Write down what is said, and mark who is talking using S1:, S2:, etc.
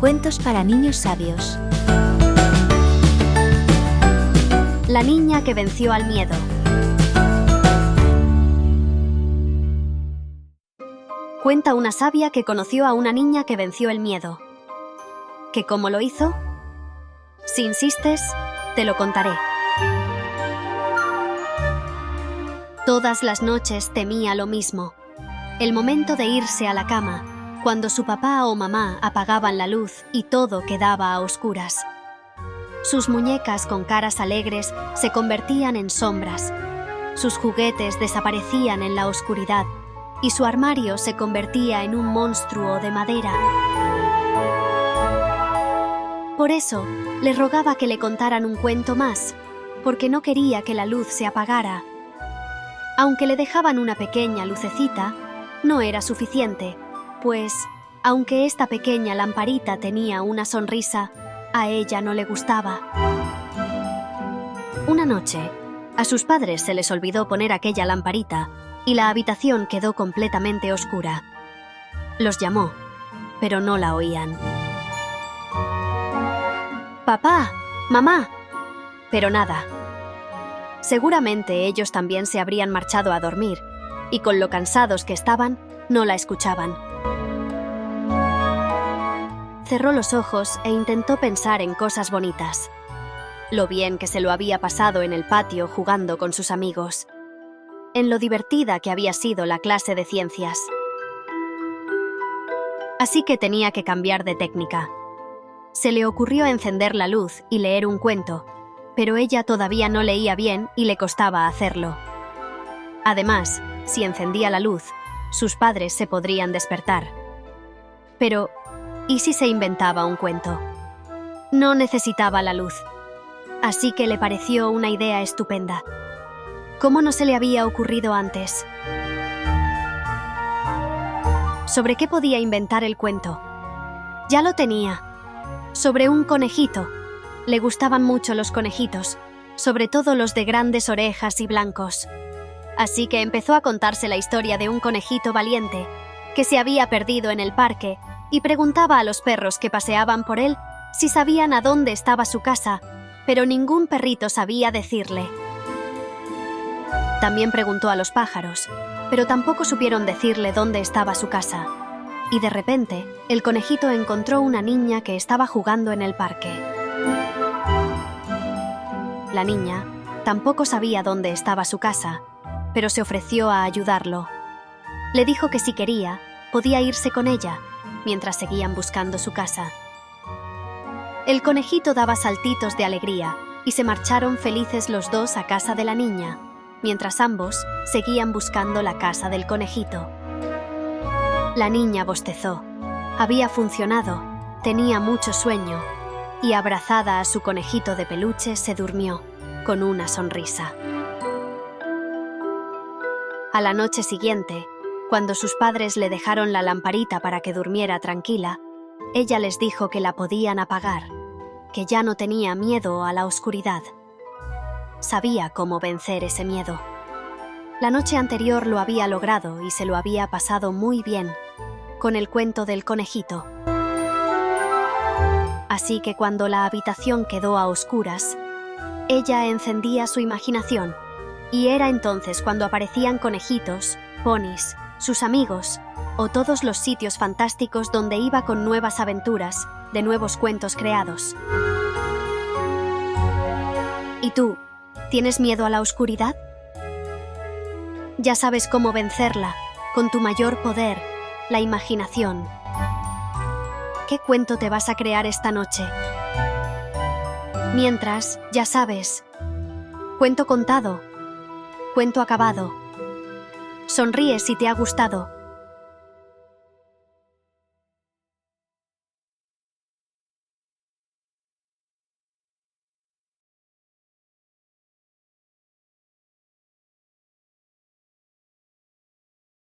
S1: Cuentos para niños sabios.
S2: La niña que venció al miedo. Cuenta una sabia que conoció a una niña que venció el miedo. ¿Que cómo lo hizo? Si insistes, te lo contaré. Todas las noches temía lo mismo. El momento de irse a la cama, cuando su papá o mamá apagaban la luz y todo quedaba a oscuras. Sus muñecas con caras alegres se convertían en sombras. Sus juguetes desaparecían en la oscuridad y su armario se convertía en un monstruo de madera. Por eso, le rogaba que le contaran un cuento más, porque no quería que la luz se apagara. Aunque le dejaban una pequeña lucecita, no era suficiente, pues, aunque esta pequeña lamparita tenía una sonrisa, a ella no le gustaba. Una noche, a sus padres se les olvidó poner aquella lamparita y la habitación quedó completamente oscura. Los llamó, pero no la oían. «Papá, mamá», pero nada. Seguramente ellos también se habrían marchado a dormir, y con lo cansados que estaban, no la escuchaban. Cerró los ojos e intentó pensar en cosas bonitas. Lo bien que se lo había pasado en el patio jugando con sus amigos. En lo divertida que había sido la clase de ciencias. Así que tenía que cambiar de técnica. Se le ocurrió encender la luz y leer un cuento, pero ella todavía no leía bien y le costaba hacerlo. Además, si encendía la luz, sus padres se podrían despertar. Pero, ¿y si se inventaba un cuento? No necesitaba la luz. Así que le pareció una idea estupenda. ¿Cómo no se le había ocurrido antes? ¿Sobre qué podía inventar el cuento? Ya lo tenía. Sobre un conejito. Le gustaban mucho los conejitos, sobre todo los de grandes orejas y blancos. Así que empezó a contarse la historia de un conejito valiente que se había perdido en el parque y preguntaba a los perros que paseaban por él si sabían a dónde estaba su casa, pero ningún perrito sabía decirle. También preguntó a los pájaros, pero tampoco supieron decirle dónde estaba su casa. Y de repente, el conejito encontró una niña que estaba jugando en el parque. La niña tampoco sabía dónde estaba su casa, pero se ofreció a ayudarlo. Le dijo que si quería, podía irse con ella, mientras seguían buscando su casa. El conejito daba saltitos de alegría y se marcharon felices los dos a casa de la niña, mientras ambos seguían buscando la casa del conejito. La niña bostezó. Había funcionado, tenía mucho sueño, y abrazada a su conejito de peluche se durmió, con una sonrisa. A la noche siguiente, cuando sus padres le dejaron la lamparita para que durmiera tranquila, ella les dijo que la podían apagar, que ya no tenía miedo a la oscuridad. Sabía cómo vencer ese miedo. La noche anterior lo había logrado y se lo había pasado muy bien, con el cuento del conejito. Así que cuando la habitación quedó a oscuras, ella encendía su imaginación, y era entonces cuando aparecían conejitos, ponis, sus amigos, o todos los sitios fantásticos donde iba con nuevas aventuras, de nuevos cuentos creados. ¿Y tú, tienes miedo a la oscuridad? Ya sabes cómo vencerla, con tu mayor poder, la imaginación. ¿Qué cuento te vas a crear esta noche? Mientras, ya sabes, cuento contado, cuento acabado. Sonríe si te ha gustado